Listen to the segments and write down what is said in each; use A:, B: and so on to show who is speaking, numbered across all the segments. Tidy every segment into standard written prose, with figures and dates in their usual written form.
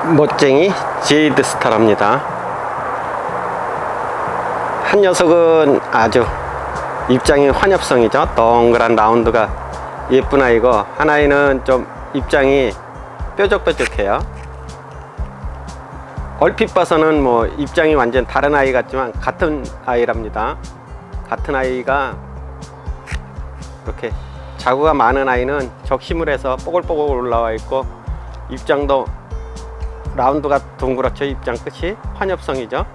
A: 멋쟁이 제이드 스타랍니다. 한 녀석은 아주 입장이 환엽성이죠. 동그란 라운드가 예쁜 아이고, 한 아이는 좀 입장이 뾰족뾰족해요. 얼핏 봐서는 뭐 입장이 완전 다른 아이 같지만 같은 아이랍니다. 같은 아이가 이렇게 자구가 많은 아이는 적시물에서 뽀글뽀글 올라와 있고, 입장도 라운드가 둥그렇죠. 입장 끝이 환엽성이죠.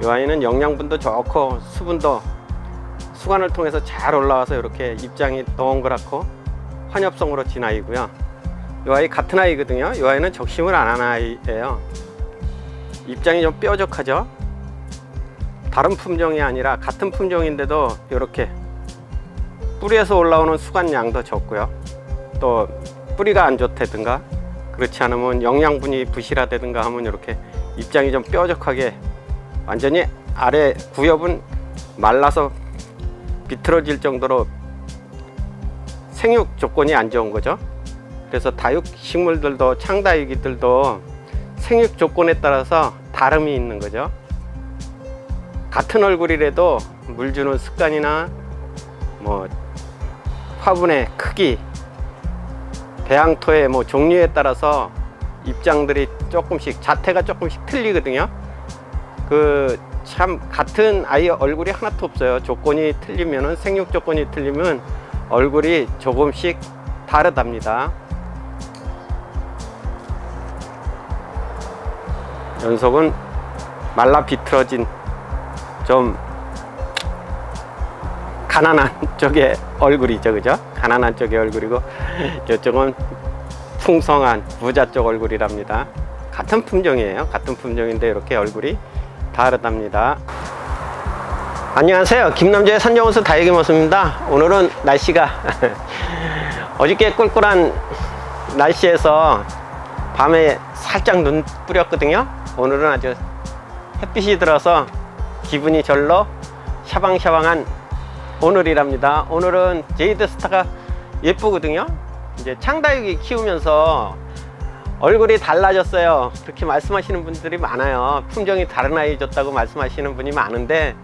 A: 이 아이는 영양분도 좋고 수분도 수관을 통해서 잘 올라와서 이렇게 입장이 동그랗고 환엽성으로 진 아이고요. 이 아이 같은 아이거든요. 이 아이는 적심을 안 하는 아이예요. 입장이 좀 뾰족하죠. 다른 품종이 아니라 같은 품종인데도 이렇게 뿌리에서 올라오는 수관량도 적고요. 또 뿌리가 안 좋다든가 그렇지 않으면 영양분이 부실하다든가 하면 이렇게 입장이 좀 뾰족하게, 완전히 아래 구엽은 말라서 비틀어질 정도로 생육 조건이 안 좋은 거죠. 그래서 다육 식물들도 창다육이들도 생육 조건에 따라서 다름이 있는 거죠. 같은 얼굴이라도 물 주는 습관이나 뭐 화분의 크기, 배양토의 뭐 종류에 따라서 입장들이 조금씩, 자태가 조금씩 틀리거든요. 참 같은 아이 얼굴이 하나도 없어요. 조건이 틀리면은, 생육 조건이 틀리면 얼굴이 조금씩 다르답니다. 연속은 말라 비틀어진 좀 가난한 쪽의 얼굴이죠, 그죠? 가난한 쪽의 얼굴이고, 이쪽은 풍성한 부자 쪽 얼굴이랍니다. 같은 품종이에요. 같은 품종인데 이렇게 얼굴이 다르답니다. 안녕하세요. 김남재의 산정원수 다육이 모습입니다. 오늘은 날씨가 어저께 꿀꿀한 날씨에서 밤에 살짝 눈 뿌렸거든요. 오늘은 아주 햇빛이 들어서 기분이 절로 샤방샤방한 오늘이랍니다. 오늘은 제이드 스타가 예쁘거든요. 이제 창다육이 키우면서 얼굴이 달라졌어요. 그렇게 말씀하시는 분들이 많아요. 품종이 다른 아이 줬다고 말씀하시는 분이 많은데,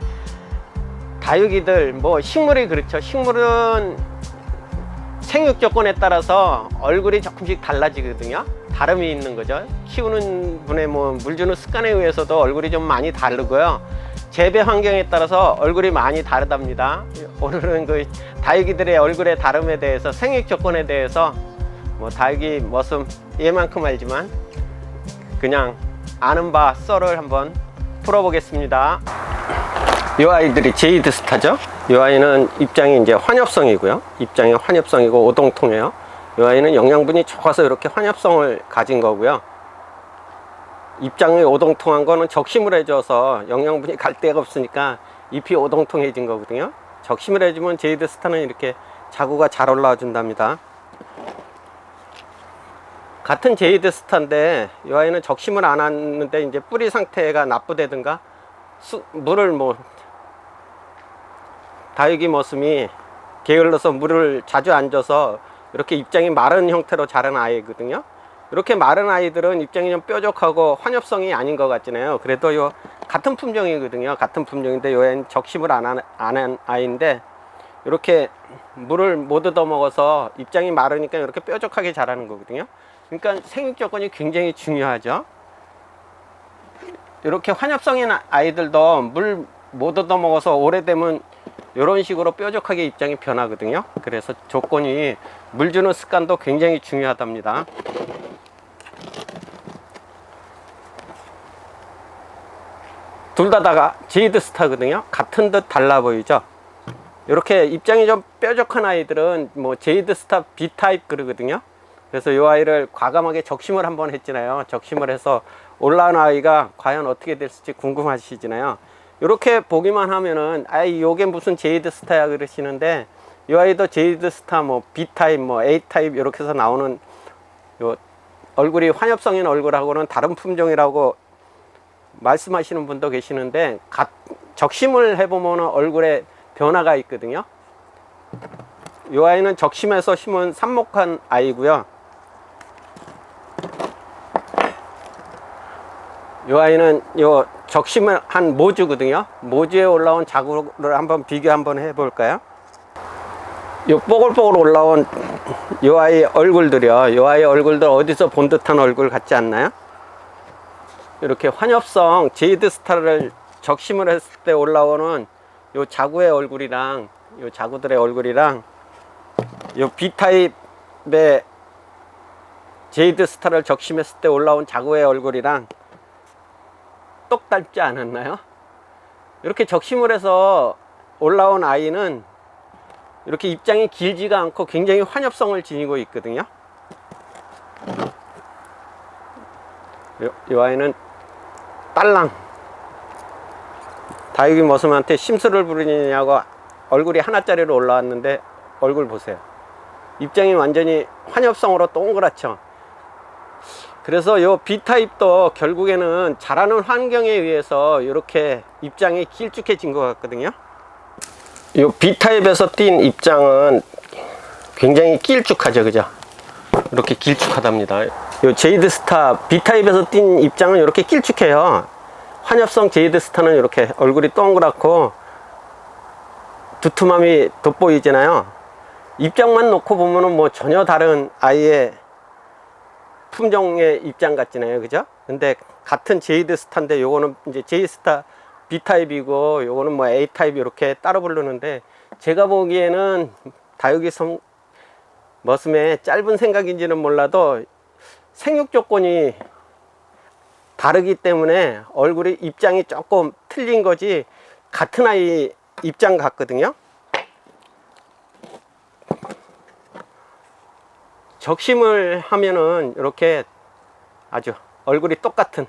A: 다육이들 뭐 식물이 그렇죠. 식물은 생육 조건에 따라서 얼굴이 조금씩 달라지거든요. 다름이 있는 거죠. 키우는 분의 뭐 물 주는 습관에 의해서도 얼굴이 좀 많이 다르고요. 재배 환경에 따라서 얼굴이 많이 다르답니다. 오늘은 그 다육이들의 얼굴의 다름에 대해서, 생육 조건에 대해서 뭐 다육이 모습 얘만큼 알지만 그냥 아는 바 썰을 한번 풀어보겠습니다. 이 아이들이 제이드 스타죠. 이 아이는 입장이 이제 환엽성이고요. 입장이 환엽성이고 오동통해요. 이 아이는 영양분이 좋아서 이렇게 환엽성을 가진 거고요. 입장이 오동통한 거는 적심을 해줘서 영양분이 갈 데가 없으니까 잎이 오동통해진 거거든요. 적심을 해주면 제이드 스타는 이렇게 자구가 잘 올라와 준답니다. 같은 제이드 스타인데 이 아이는 적심을 안 하는데 이제 뿌리 상태가 나쁘다든가 물을 뭐 다육이 모습이 게을러서 물을 자주 안 줘서 이렇게 입장이 마른 형태로 자란 아이거든요. 이렇게 마른 아이들은 입장이 좀 뾰족하고 환엽성이 아닌 것 같잖아요. 그래도 요 같은 품종이거든요. 같은 품종인데 요 애는 적심을 안 한 아이인데 이렇게 물을 못 얻어 먹어서 입장이 마르니까 이렇게 뾰족하게 자라는 거거든요. 그러니까 생육 조건이 굉장히 중요하죠. 이렇게 환엽성인 아이들도 물 못 얻어 먹어서 오래되면 이런 식으로 뾰족하게 입장이 변하거든요. 그래서 조건이, 물 주는 습관도 굉장히 중요하답니다. 둘 다가 제이드 스타거든요. 같은 듯 달라 보이죠. 이렇게 입장이 좀 뾰족한 아이들은 뭐 제이드 스타 B타입 그러거든요. 그래서 이 아이를 과감하게 적심을 한번 했잖아요. 적심을 해서 올라온 아이가 과연 어떻게 됐을지 궁금하시잖아요. 이렇게 보기만 하면은 아이 요게 무슨 제이드 스타야 그러시는데, 이 아이도 제이드 스타 뭐 B타입 뭐 A타입 이렇게 해서 나오는 요 얼굴이 환엽성인 얼굴하고는 다른 품종이라고 말씀하시는 분도 계시는데, 적심을 해보면 얼굴에 변화가 있거든요. 이 아이는 적심해서 심은 삽목한 아이고요. 요 아이는 요 적심을 한 모주거든요. 모주에 올라온 자구를 한번 비교 한번 해볼까요? 요 뽀글뽀글 올라온 요 아이 얼굴들이요. 요 아이 얼굴들 어디서 본 듯한 얼굴 같지 않나요? 이렇게 환엽성 제이드 스타를 적심을 했을 때 올라오는 요 자구의 얼굴이랑 요 자구들의 얼굴이랑 요 B타입의 제이드 스타를 적심했을 때 올라온 자구의 얼굴이랑 똑 닮지 않았나요? 이렇게 적심을 해서 올라온 아이는 이렇게 입장이 길지가 않고 굉장히 환엽성을 지니고 있거든요. 이 아이는 딸랑 다육이 머슴한테 심술을 부리느냐고 얼굴이 하나짜리로 올라왔는데 얼굴 보세요. 입장이 완전히 환엽성으로 동그랗죠. 그래서 요 B타입도 결국에는 자라는 환경에 의해서 이렇게 입장이 길쭉해진 것 같거든요. 요 B타입에서 띈 입장은 굉장히 길쭉하죠, 그죠? 이렇게 길쭉하답니다. 요 제이드 스타 B타입에서 띈 입장은 이렇게 길쭉해요. 환엽성 제이드 스타는 이렇게 얼굴이 동그랗고 두툼함이 돋보이잖아요. 입장만 놓고 보면은 뭐 전혀 다른 아이의 품종의 입장 같잖아요, 그죠? 근데 같은 제이드 스타인데 요거는 이제 제이드 스타 B타입이고 요거는 뭐 A타입 이렇게 따로 부르는데, 제가 보기에는 다육이 머슴의 짧은 생각인지는 몰라도 생육 조건이 다르기 때문에 얼굴이 입장이 조금 틀린 거지 같은 아이 입장 같거든요. 적심을 하면은 이렇게 아주 얼굴이 똑같은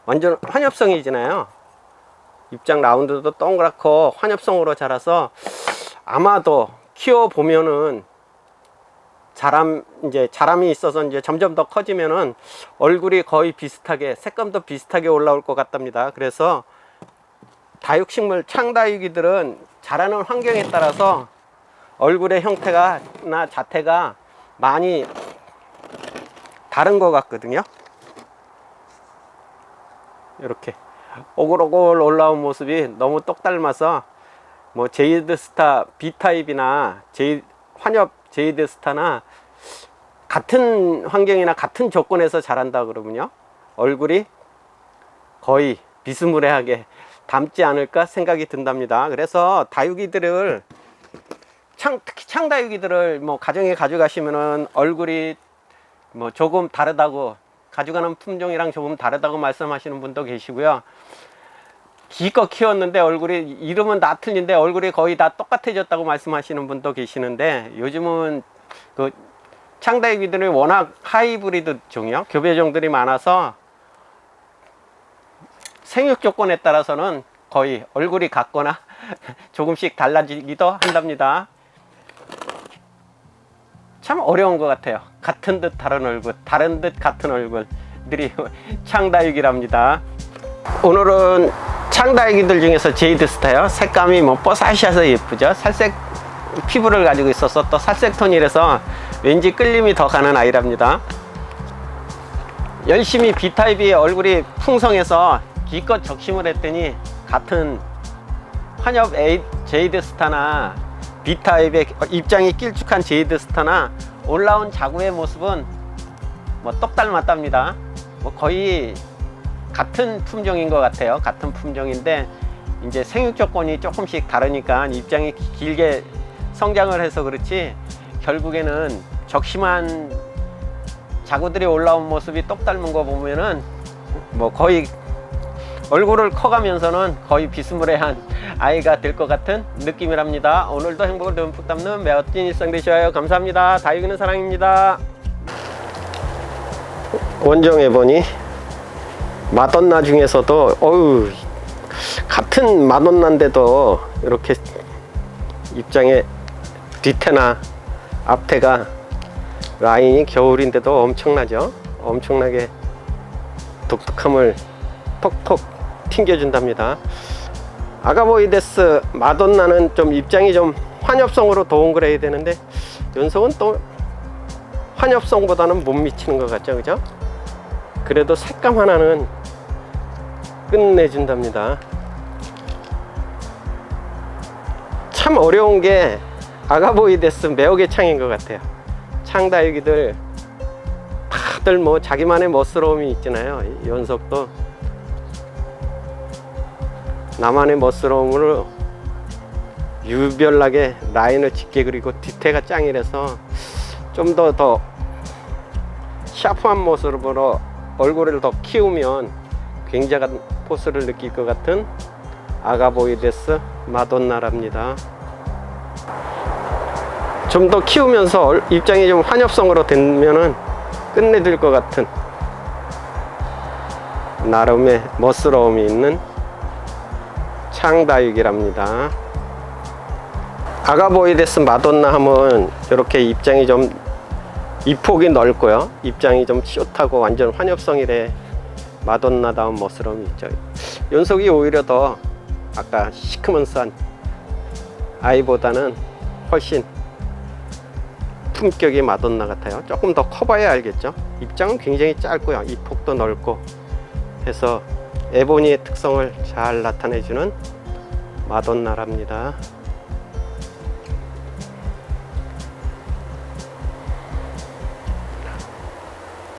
A: 완전 환엽성이잖아요. 입장 라운드도 동그랗고 환엽성으로 자라서 아마도 키워 보면은 자람이 있어서 이제 점점 더 커지면은 얼굴이 거의 비슷하게, 색감도 비슷하게 올라올 것 같답니다. 그래서 다육식물 창다육이들은 자라는 환경에 따라서 얼굴의 형태나 자태가 많이 다른 것 같거든요. 이렇게 오글오글 올라온 모습이 너무 똑 닮아서 뭐 제이드 스타 B타입이나 환엽 제이드 스타나 같은 환경이나 같은 조건에서 자란다 그러면요, 얼굴이 거의 비스무리하게 닮지 않을까 생각이 든답니다. 그래서 다육이들을 특히 창다육이들을 뭐 가정에 가져가시면은 얼굴이 뭐 조금 다르다고, 가져가는 품종이랑 조금 다르다고 말씀하시는 분도 계시고요. 기껏 키웠는데 얼굴이 이름은 다 틀린데 얼굴이 거의 다 똑같아졌다고 말씀하시는 분도 계시는데, 요즘은 그 창다육이들이 워낙 하이브리드 종이요, 교배종들이 많아서 생육 조건에 따라서는 거의 얼굴이 같거나 조금씩 달라지기도 한답니다. 참 어려운 것 같아요. 같은 듯 다른 얼굴, 다른 듯 같은 얼굴들이 창다육이랍니다. 오늘은 창다육이들 중에서 제이드 스타요, 색감이 뭐 뽀사시해서 예쁘죠. 살색 피부를 가지고 있어서 또 살색 톤이라서 왠지 끌림이 더 가는 아이랍니다. 열심히 B타입이 얼굴이 풍성해서 기껏 적심을 했더니 같은 환엽 제이드 스타나 B타입의 입장이 길쭉한 제이드 스타나 올라온 자구의 모습은 뭐 똑 닮았답니다. 뭐 거의 같은 품종인 것 같아요. 같은 품종인데 이제 생육 조건이 조금씩 다르니까 입장이 길게 성장을 해서 그렇지, 결국에는 적심한 자구들이 올라온 모습이 똑 닮은 거 보면은 뭐 거의 얼굴을 커가면서는 거의 비스무리한 아이가 될 것 같은 느낌이랍니다. 오늘도 행복을 듬뿍 담는 멋진 일상 되시어요. 감사합니다. 다육이는 사랑입니다. 원정해보니 마돈나 중에서도 같은 마돈나인데도 이렇게 입장에 뒤태나 앞태가 라인이 겨울인데도 엄청나죠. 엄청나게 독특함을 톡톡 튕겨준답니다. 아가보이데스 마돈나는 좀 입장이 좀 환엽성으로 동그래야 되는데 연속은 또 환엽성보다는 못 미치는 것 같죠, 그죠? 그래도 색감 하나는 끝내준답니다. 참 어려운 게 아가보이데스 매혹의 창인 것 같아요. 창 다육이들 다들 뭐 자기만의 멋스러움이 있잖아요. 이 연석도 나만의 멋스러움으로 유별나게 라인을 짙게 그리고 뒤태가 짱이라서 좀 더 샤프한 모습으로 얼굴을 더 키우면 굉장한 포스를 느낄 것 같은 아가보이데스 마돈나랍니다. 좀 더 키우면서 입장이 좀 환엽성으로 되면은 끝내줄 것 같은 나름의 멋스러움이 있는 창다육이랍니다. 아가보이데스 마돈나 하면 이렇게 입장이 좀 입폭이 넓고요, 입장이 좀 숏하고 완전 환엽성이래 마돈나다운 멋스러움이 있죠. 연속이 오히려 더 아까 시크먼스한 아이보다는 훨씬 품격이 마돈나 같아요. 조금 더 커봐야 알겠죠. 입장은 굉장히 짧고요, 입폭도 넓고 해서 에보니의 특성을 잘 나타내주는 마돈나랍니다.